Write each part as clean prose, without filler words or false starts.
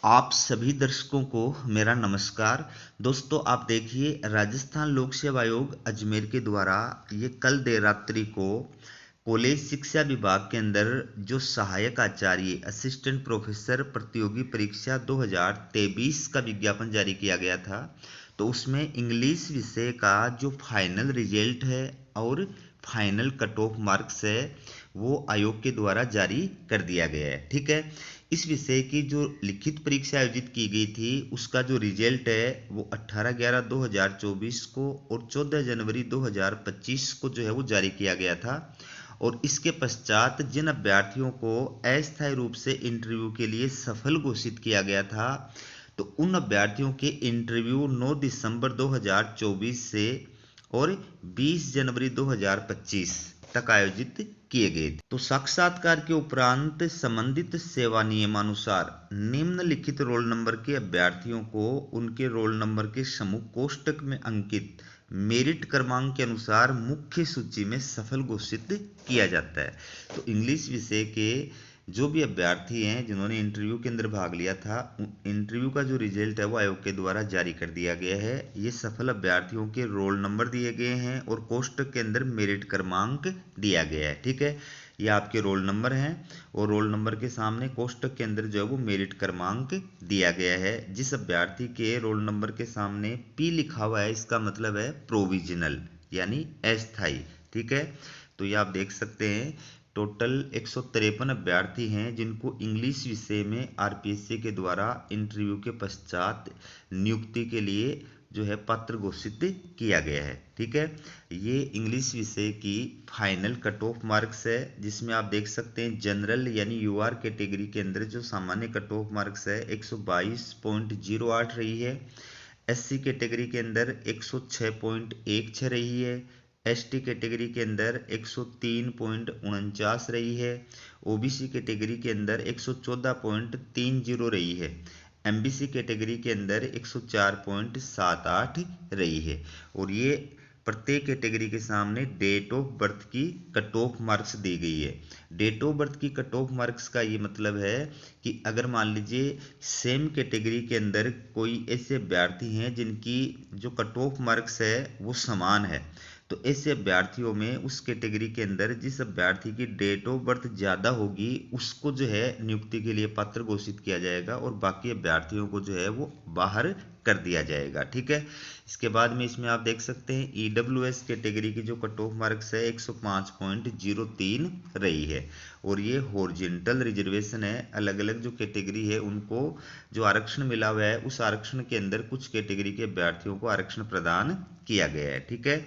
आप सभी दर्शकों को मेरा नमस्कार। दोस्तों, आप देखिए, राजस्थान लोक सेवा आयोग अजमेर के द्वारा ये कल देर रात्रि को कॉलेज शिक्षा विभाग के अंदर जो सहायक आचार्य असिस्टेंट प्रोफेसर प्रतियोगी परीक्षा 2023 का विज्ञापन जारी किया गया था। तो उसमें इंग्लिश विषय का जो फाइनल रिजल्ट है और फाइनल कट ऑफ मार्क्स है वो आयोग के द्वारा जारी कर दिया गया है। ठीक है। इस विषय की जो लिखित परीक्षा आयोजित की गई थी उसका जो रिजल्ट है वो 18/11/2024 को और 14 जनवरी 2025 को जो है वो जारी किया गया था। और इसके पश्चात जिन अभ्यर्थियों को अस्थायी रूप से इंटरव्यू के लिए सफल घोषित किया गया था, तो उन अभ्यर्थियों के इंटरव्यू 9 दिसंबर 2024 से और 20 जनवरी 2025 तक आयोजित किए गए थे। तो साक्षात्कार के उपरांत संबंधित सेवा नियमानुसार निम्नलिखित रोल नंबर के अभ्यर्थियों को उनके रोल नंबर के समूह कोष्टक में अंकित मेरिट क्रमांक के अनुसार मुख्य सूची में सफल घोषित किया जाता है। तो इंग्लिश विषय के जो भी अभ्यर्थी हैं जिन्होंने इंटरव्यू के अंदर भाग लिया था, इंटरव्यू का जो रिजल्ट है वो आयोग के द्वारा जारी कर दिया गया है। ये सफल अभ्यर्थियों के रोल नंबर दिए गए हैं और कोष्टक के अंदर मेरिट क्रमांक दिया गया है। ठीक है। ये आपके रोल नंबर हैं और रोल नंबर के सामने कोष्टक के अंदर जो है वो मेरिट क्रमांक दिया गया है। जिस अभ्यर्थी के रोल नंबर के सामने P लिखा हुआ है इसका मतलब है प्रोविजनल यानी अस्थाई। ठीक है। तो ये आप देख सकते हैं टोटल 153 अभ्यर्थी हैं जिनको इंग्लिश विषय में आरपीएससी के द्वारा इंटरव्यू के पश्चात नियुक्ति के लिए जो है पत्र घोषित किया गया है। ठीक है। ये इंग्लिश विषय की फाइनल कट ऑफ मार्क्स है जिसमें आप देख सकते हैं जनरल यानी यूआर कैटेगरी के अंदर जो सामान्य कट ऑफ मार्क्स है 122.08 रही है। एससी कैटेगरी के अंदर 106.16 रही है। एसटी कैटेगरी के अंदर 103.49 रही है। ओबीसी कैटेगरी के अंदर 114.30 रही है। एमबीसी कैटेगरी के अंदर 104.78 रही है। और ये प्रत्येक कैटेगरी के सामने डेट ऑफ बर्थ की कट ऑफ मार्क्स दी गई है। डेट ऑफ बर्थ की कट ऑफ मार्क्स का ये मतलब है कि अगर मान लीजिए सेम कैटेगरी के अंदर कोई ऐसे अभ्यर्थी हैं जिनकी जो कट ऑफ मार्क्स है वो समान है, तो ऐसे अभ्यर्थियों में उस कैटेगरी के अंदर जिस अभ्यर्थी की डेट ऑफ बर्थ ज़्यादा होगी उसको जो है नियुक्ति के लिए पात्र घोषित किया जाएगा और बाकी अभ्यर्थियों को जो है वो बाहर कर दिया जाएगा। ठीक है। इसके बाद में इसमें आप देख सकते हैं ईडब्ल्यूएस कैटेगरी की जो कट ऑफ मार्क्स है 105.03 रही है। और ये हॉरिजॉन्टल रिजर्वेशन है, अलग अलग जो कैटेगरी है उनको जो आरक्षण मिला हुआ है उस आरक्षण के अंदर कुछ कैटेगरी के अभ्यर्थियों को आरक्षण प्रदान किया गया है। ठीक है।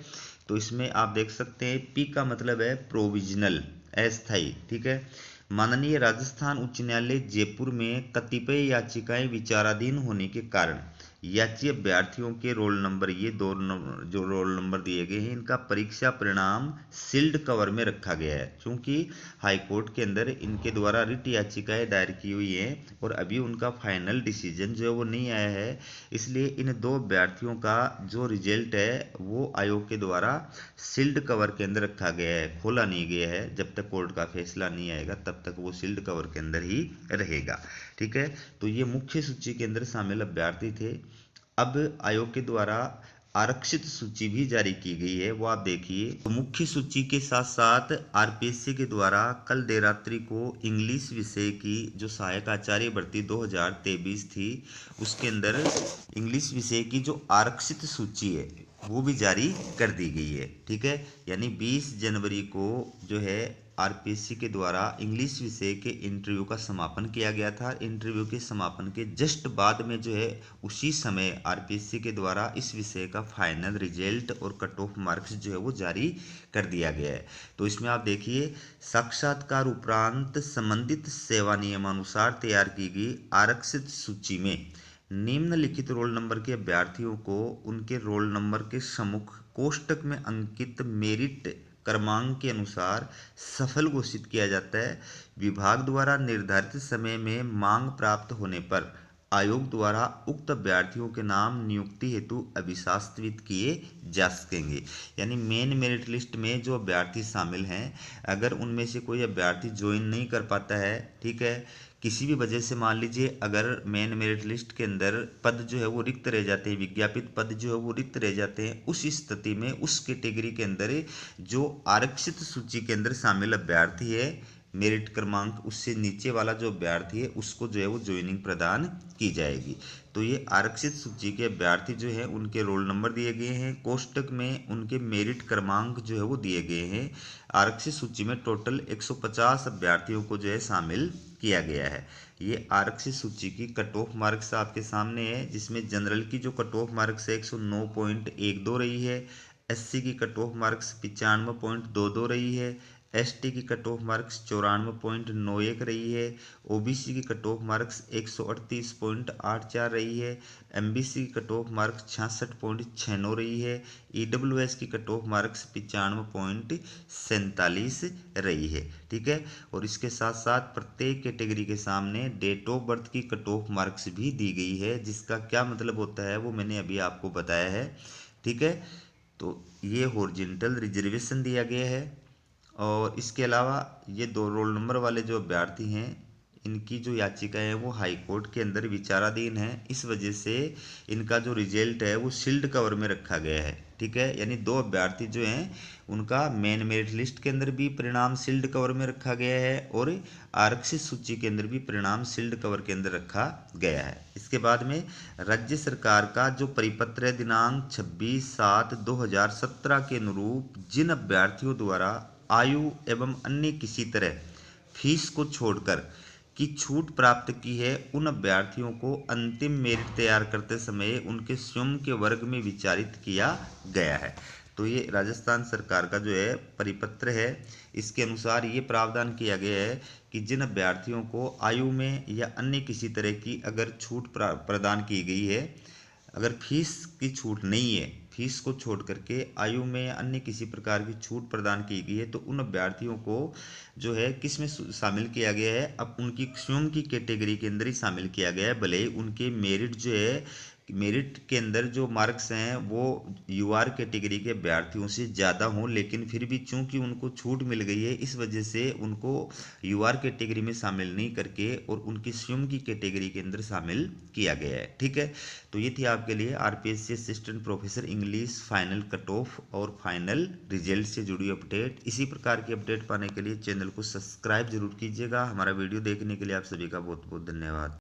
तो इसमें आप देख सकते हैं पी का मतलब है प्रोविजनल अस्थाई। ठीक है। माननीय राजस्थान उच्च न्यायालय जयपुर में कतिपय याचिकाएं विचाराधीन होने के कारण याची अभ्यर्थियों के रोल नंबर ये जो रोल नंबर दिए गए हैं इनका परीक्षा परिणाम सील्ड कवर में रखा गया है। क्योंकि हाईकोर्ट के अंदर इनके द्वारा रिट याचिकाएं दायर की हुई हैं और अभी उनका फाइनल डिसीजन जो है वो नहीं आया है, इसलिए इन दो अभ्यर्थियों का जो रिजल्ट है वो आयोग के द्वारा सील्ड कवर के अंदर रखा गया है, खोला नहीं गया है। जब तक कोर्ट का फैसला नहीं आएगा तब तक वो सील्ड कवर के अंदर ही रहेगा। ठीक है। तो ये मुख्य सूची के अंदर शामिल अभ्यर्थी थे। अब आयोग के द्वारा आरक्षित सूची भी जारी की गई है, वो आप देखिए। तो मुख्य सूची के साथ साथ आरपीएससी के द्वारा कल देर रात्रि को इंग्लिश विषय की जो सहायक आचार्य भर्ती 2023 थी उसके अंदर इंग्लिश विषय की जो आरक्षित सूची है वो भी जारी कर दी गई है। ठीक है। यानी 20 जनवरी को जो है आरपीएससी के द्वारा इंग्लिश विषय के इंटरव्यू का समापन किया गया था। इंटरव्यू के समापन के जस्ट बाद में जो है उसी समय आरपीएससी के द्वारा इस विषय का फाइनल रिजल्ट और कट ऑफ मार्क्स जो है वो जारी कर दिया गया है। तो इसमें आप देखिए साक्षात्कार उपरांत संबंधित सेवा नियमानुसार तैयार की गई आरक्षित सूची में निम्नलिखित रोल नंबर के अभ्यर्थियों को उनके रोल नंबर के सम्मुख कोष्टक में अंकित मेरिट क्रमांक के अनुसार सफल घोषित किया जाता है। विभाग द्वारा निर्धारित समय में मांग प्राप्त होने पर आयोग द्वारा उक्त अभ्यर्थियों के नाम नियुक्ति हेतु अभिशास्त्रित किए जा सकेंगे। यानी मेन मेरिट लिस्ट में जो अभ्यर्थी शामिल हैं, अगर उनमें से कोई अभ्यर्थी ज्वाइन नहीं कर पाता है, ठीक है, किसी भी वजह से मान लीजिए अगर मेन मेरिट लिस्ट के अंदर पद जो है वो रिक्त रह जाते हैं, विज्ञापित पद जो है वो रिक्त रह जाते हैं, उस स्थिति में उस कैटेगरी के अंदर जो आरक्षित सूची के अंदर शामिल अभ्यर्थी है, मेरिट क्रमांक उससे नीचे वाला जो अभ्यर्थी है उसको जो है वो ज्वाइनिंग प्रदान की जाएगी। तो ये आरक्षित सूची के अभ्यर्थी जो है उनके रोल नंबर दिए गए हैं, कोष्टक में उनके मेरिट क्रमांक जो है वो दिए गए हैं। आरक्षित सूची में टोटल 150 अभ्यर्थियों को जो है शामिल किया गया है। ये आरक्षित सूची की कट ऑफ मार्क्स आपके सामने है, जिसमें जनरल की जो कट ऑफ मार्क्स है 109.12 रही है, एससी की कट ऑफ मार्क्स 95.22 रही है, एसटी की कट ऑफ मार्क्स 94.91 रही है, ओबीसी की कट ऑफ मार्क्स 138.84 रही है, एमबीसी की कट ऑफ मार्क्स 66.96 रही है, ईडब्ल्यूएस की कट ऑफ मार्क्स 95.47 रही है। ठीक है, और इसके साथ साथ प्रत्येक कैटेगरी के सामने डेट ऑफ बर्थ की कट ऑफ मार्क्स भी दी गई है, जिसका क्या मतलब होता है वो मैंने अभी आपको बताया है। ठीक है, तो ये हॉरिजॉन्टल रिजर्वेशन दिया गया है। और इसके अलावा ये 2 रोल नंबर वाले जो अभ्यर्थी हैं, इनकी जो याचिका है वो हाई कोर्ट के अंदर विचाराधीन है। इस वजह से इनका जो रिजल्ट है वो सील्ड कवर में रखा गया है। ठीक है, यानी 2 अभ्यर्थी जो हैं उनका मेन मेरिट लिस्ट के अंदर भी परिणाम सील्ड कवर में रखा गया है और आरक्षित सूची के अंदर भी परिणाम सील्ड कवर के अंदर रखा गया है। इसके बाद में राज्य सरकार का जो परिपत्र है दिनांक 26/7/2017 के अनुरूप जिन अभ्यर्थियों द्वारा आयु एवं अन्य किसी तरह फीस को छोड़कर की छूट प्राप्त की है, उन अभ्यर्थियों को अंतिम मेरिट तैयार करते समय उनके स्वयं के वर्ग में विचारित किया गया है। तो ये राजस्थान सरकार का जो है परिपत्र है, इसके अनुसार ये प्रावधान किया गया है कि जिन अभ्यर्थियों को आयु में या अन्य किसी तरह की अगर छूट प्रदान की गई है, अगर फीस की छूट नहीं है, फीस को छोड़ करके आयु में अन्य किसी प्रकार की छूट प्रदान की गई है, तो उन अभ्यर्थियों को जो है किस में शामिल किया गया है, अब उनकी स्वयं की कैटेगरी के अंदर ही शामिल किया गया है। भले ही उनके मेरिट जो है, मेरिट के अंदर जो मार्क्स हैं वो यूआर कैटेगरी के अभ्यर्थियों से ज़्यादा हों, लेकिन फिर भी चूंकि उनको छूट मिल गई है, इस वजह से उनको यूआर कैटेगरी में शामिल नहीं करके और उनकी स्वयं की कैटेगरी के अंदर शामिल किया गया है। ठीक है, तो ये थी आपके लिए RPSC assistant professor English final cut off और फाइनल रिजल्ट से जुड़ी अपडेट। इसी प्रकार की अपडेट पाने के लिए चैनल को सब्सक्राइब जरूर कीजिएगा। हमारा वीडियो देखने के लिए आप सभी का बहुत बहुत धन्यवाद।